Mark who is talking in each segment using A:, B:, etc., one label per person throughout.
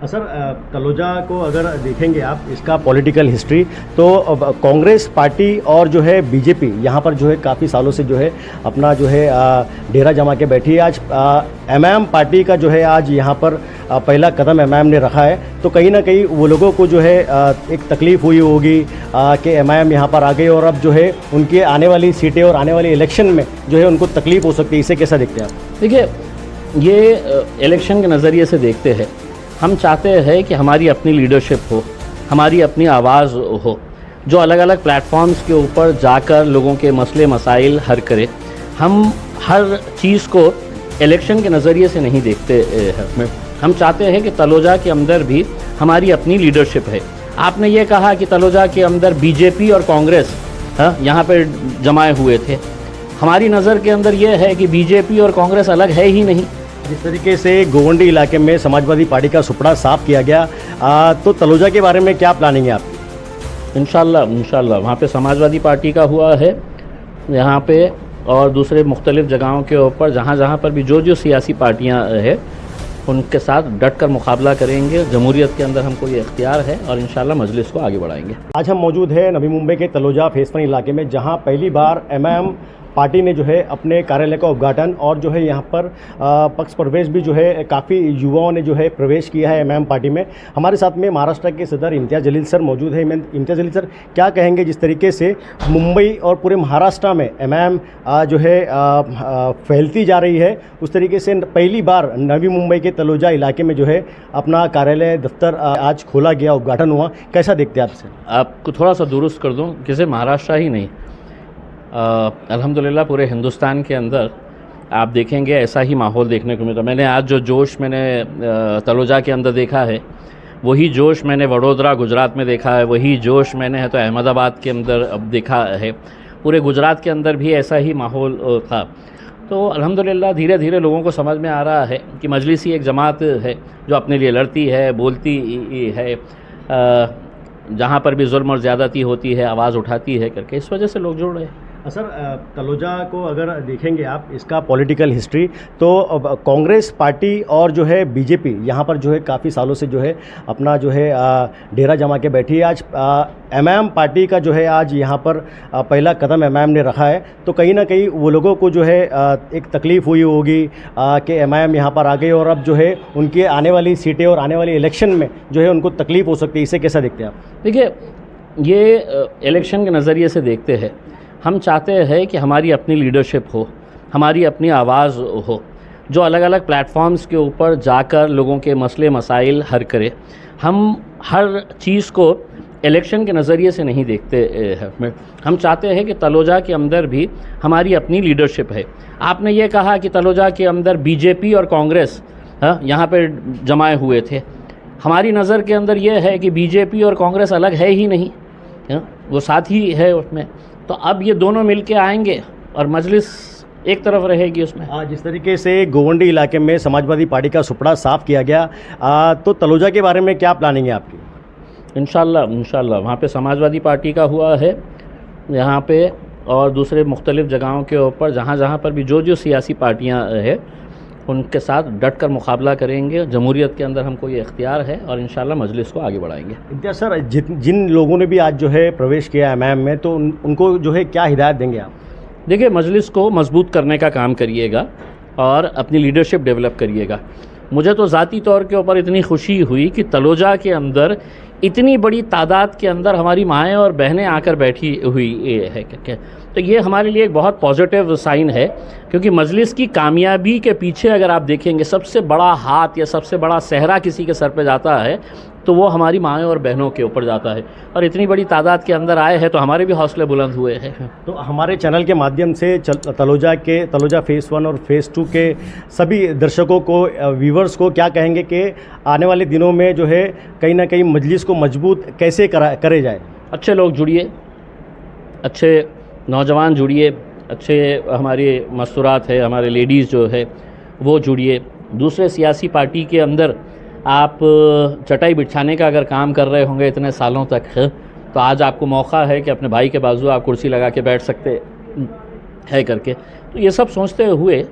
A: Sir Taloja को अगर देखेंगे आप इसका पॉलिटिकल हिस्ट्री तो कांग्रेस पार्टी और जो है बीजेपी यहाँ पर जो है काफ़ी सालों से जो है अपना जो है डेरा जमा के बैठी है। आज एमआईएम पार्टी का जो है आज यहाँ पर पहला कदम एमआईएम ने रखा है, तो कहीं ना कहीं वो लोगों को जो है एक तकलीफ़ हुई होगी कि एमआईएम यहाँ पर आ गई और अब जो है उनकी आने वाली सीटें और आने वाले इलेक्शन में जो है उनको तकलीफ़ हो सकती है। इसे कैसा देखते हैं आप?
B: देखिए, ये इलेक्शन के नज़रिए से देखते हैं। हम चाहते हैं कि हमारी अपनी लीडरशिप हो, हमारी अपनी आवाज़ हो, जो अलग अलग प्लेटफॉर्म्स के ऊपर जाकर लोगों के मसले मसाइल हल करे। हम हर चीज़ को इलेक्शन के नज़रिए से नहीं देखते हैं। हम चाहते हैं कि तलोजा के अंदर भी हमारी अपनी लीडरशिप है। आपने ये कहा कि तलोजा के अंदर बीजेपी और कांग्रेस यहाँ पर जमाए हुए थे। हमारी नज़र के अंदर ये है कि बीजेपी और कांग्रेस अलग है ही नहीं।
A: जिस तरीके से गोवंडी इलाके में समाजवादी पार्टी का सुपड़ा साफ किया गया, तो तलोजा के बारे में क्या प्लानिंग है आपकी?
B: इंशाल्लाह वहाँ पे समाजवादी पार्टी का हुआ है यहाँ पे, और दूसरे मुख्तलिफ़ जगहों के ऊपर जहाँ पर भी जो सियासी पार्टियाँ हैं उनके साथ डट कर मुकाबला करेंगे। जमहूरियत के अंदर हमको ये इख्तियार है और इंशाल्लाह मजलिस को आगे बढ़ाएंगे।
A: आज हम मौजूद हैं नवी मुंबई के तलोजा फेज़ 1 इलाके में, जहां पहली बार एमआईएम पार्टी ने जो है अपने कार्यालय का उद्घाटन और जो है यहाँ पर पक्ष प्रवेश भी जो है काफ़ी युवाओं ने जो है प्रवेश किया है एमआईएम पार्टी में। हमारे साथ में महाराष्ट्र के सदर इम्तियाज़ जलील सर मौजूद है। इम्तियाज़ जलील सर, क्या कहेंगे जिस तरीके से मुंबई और पूरे महाराष्ट्र में एमआईएम जो है फैलती जा रही है, उस तरीके से पहली बार नवी मुंबई के तलोजा इलाके में जो है अपना कार्यालय दफ्तर आज खोला गया, उद्घाटन हुआ, कैसा देखते हैं आप इसे?
B: आपको थोड़ा सा दुरुस्त कर दूँ, किसी महाराष्ट्र ही नहीं, अल्हम्दुलिल्लाह पूरे हिंदुस्तान के अंदर आप देखेंगे ऐसा ही माहौल देखने को मिलता। मैंने आज जो जोश मैंने तलोजा के अंदर देखा है, वही जोश मैंने वडोदरा गुजरात में देखा है, वही जोश मैंने है तो अहमदाबाद के अंदर अब देखा है। पूरे गुजरात के अंदर भी ऐसा ही माहौल था। तो अल्हम्दुलिल्लाह धीरे धीरे लोगों को समझ में आ रहा है कि मजलिस ही एक जमात है जो अपने लिए लड़ती है, बोलती है, जहाँ पर भी जुल्म और ज़्यादती होती है आवाज़ उठाती है करके, इस वजह से लोग जुड़ रहे हैं।
A: सर तलोजा को अगर देखेंगे आप इसका पॉलिटिकल हिस्ट्री तो कांग्रेस पार्टी और जो है बीजेपी यहाँ पर जो है काफ़ी सालों से जो है अपना जो है डेरा जमा के बैठी है। आज एमआईएम पार्टी का जो है आज यहाँ पर पहला कदम एमआईएम ने रखा है, तो कहीं ना कहीं वो लोगों को जो है एक तकलीफ़ हुई होगी कि एमआईएम यहाँ पर आ गई और अब जो है उनकी आने वाली सीटें और आने वाले इलेक्शन में जो है उनको तकलीफ़ हो सकती है। इसे कैसा देखते हैं आप?
B: देखिए, ये इलेक्शन के नज़रिए से देखते हैं। हम चाहते हैं कि हमारी अपनी लीडरशिप हो, हमारी अपनी आवाज़ हो, जो अलग अलग प्लेटफॉर्म्स के ऊपर जाकर लोगों के मसले मसाइल हल करे। हम हर चीज़ को इलेक्शन के नज़रिए से नहीं देखते हैं। हम चाहते हैं कि तलोजा के अंदर भी हमारी अपनी लीडरशिप है। आपने ये कहा कि तलोजा के अंदर बीजेपी और कांग्रेस यहाँ पर जमाए हुए थे। हमारी नज़र के अंदर ये है कि बीजेपी और कांग्रेस अलग है ही नहीं, वो साथ ही है उसमें। तो अब ये दोनों मिलके आएंगे और मजलिस एक तरफ रहेगी उसमें।
A: जिस तरीके से गोवंडी इलाके में समाजवादी पार्टी का सुपड़ा साफ किया गया, तो तलोजा के बारे में क्या प्लानिंग है आपकी?
B: इंशाल्लाह वहाँ पे समाजवादी पार्टी का हुआ है यहाँ पे, और दूसरे मुख्तलिफ़ जगहों के ऊपर जहाँ पर भी जो सियासी पार्टियाँ हैं उनके साथ डट कर मुकाबला करेंगे। जमहूरियत के अंदर हमको ये इख्तियार है और इंशाल्लाह मजलिस को आगे बढ़ाएंगे।
A: इम्तियाज़ सर, जिन लोगों ने भी आज जो है प्रवेश किया एमआईएम में, तो उनको जो है क्या हिदायत देंगे आप?
B: देखिए, मजलिस को मजबूत करने का काम करिएगा और अपनी लीडरशिप डेवलप करिएगा। मुझे तो ज़ाती तौर के ऊपर इतनी खुशी हुई कि तलोजा के अंदर इतनी बड़ी तादाद के अंदर हमारी माएँ और बहनें आकर बैठी हुई है क्या, तो ये हमारे लिए एक बहुत पॉजिटिव साइन है। क्योंकि मजलिस की कामयाबी के पीछे अगर आप देखेंगे सबसे बड़ा हाथ या सबसे बड़ा सहरा किसी के सर पे जाता है तो वो हमारी माएँ और बहनों के ऊपर जाता है, और इतनी बड़ी तादाद के अंदर आए हैं तो हमारे भी हौसले बुलंद हुए हैं।
A: तो हमारे चैनल के माध्यम से तलोजा फेज़ 1 और फेज़ 2 के सभी दर्शकों को, व्यूवर्स को क्या कहेंगे कि आने वाले दिनों में जो है कहीं ना कहीं मजलिस को मजबूत कैसे करे जाए?
B: अच्छे लोग जुड़िए, अच्छे नौजवान जुड़िए, अच्छे हमारे मस्तूरात है, हमारे लेडीज़ जो है वो जुड़िए। दूसरे सियासी पार्टी के अंदर आप चटाई बिछाने का अगर काम कर रहे होंगे इतने सालों तक, तो आज आपको मौका है कि अपने भाई के बाजू आप कुर्सी लगा के बैठ सकते है करके। तो ये सब सोचते हुए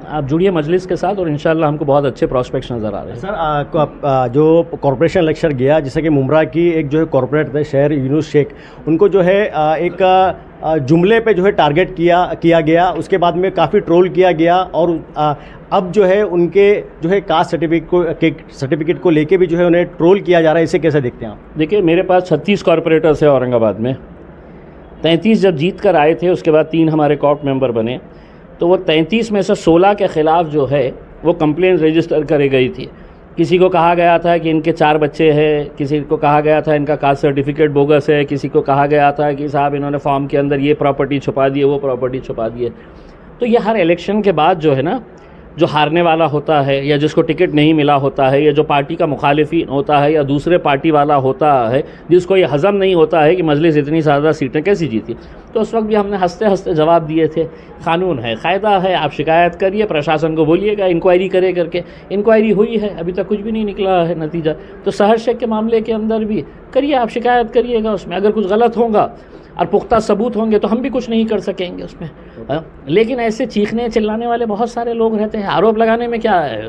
B: आप जुड़िए मजलिस के साथ और इंशाल्लाह हमको बहुत अच्छे प्रॉस्पेक्ट्स नज़र आ रहे हैं।
A: सर जो कॉरपोरेशन इलेक्शन गया, जैसे कि मुमरा की एक जो है कॉरपोरेट थे शहर यूनुस शेख, उनको जो है एक जुमले पे जो है टारगेट किया गया, उसके बाद में काफ़ी ट्रोल किया गया और अब जो है उनके जो है कास्ट सर्टिफिकेट को लेके भी जो है उन्हें ट्रोल किया जा रहा है। इसे कैसे देखते हैं आप?
B: देखिए, मेरे पास 36 कॉरपोरेटर्स है औरंगाबाद में। 33 जब जीत कर आए थे, उसके बाद 3 हमारे कॉर्ट मेंबर बने, तो वो 33 में से 16 के ख़िलाफ़ जो है वो कंप्लेंट रजिस्टर करी गई थी। किसी को कहा गया था कि इनके 4 बच्चे हैं, किसी को कहा गया था इनका कास्ट सर्टिफिकेट बोगस है, किसी को कहा गया था कि साहब इन्होंने फॉर्म के अंदर ये प्रॉपर्टी छुपा दी है, वो प्रॉपर्टी छुपा दी है। तो ये हर इलेक्शन के बाद जो है ना, जो हारने वाला होता है या जिसको टिकट नहीं मिला होता है या जो पार्टी का मुखालिफिन होता है या दूसरे पार्टी वाला होता है जिसको ये हज़म नहीं होता है कि मजलिस इतनी ज़्यादा सीटें कैसी जीती, तो उस वक्त भी हमने हंसते हंसते जवाब दिए थे, कानून है, कायदा है, आप शिकायत करिए, प्रशासन को बोलिएगा इंक्वायरी करे करके। इंक्वायरी हुई है, अभी तक कुछ भी नहीं निकला है नतीजा। तो शहर शेख के मामले के अंदर भी करिए, आप शिकायत करिएगा, उसमें अगर कुछ गलत होगा और पुख्ता सबूत होंगे तो हम भी कुछ नहीं कर सकेंगे उसमें। लेकिन ऐसे चीखने चिल्लाने वाले बहुत सारे लोग रहते हैं, आरोप लगाने में क्या है।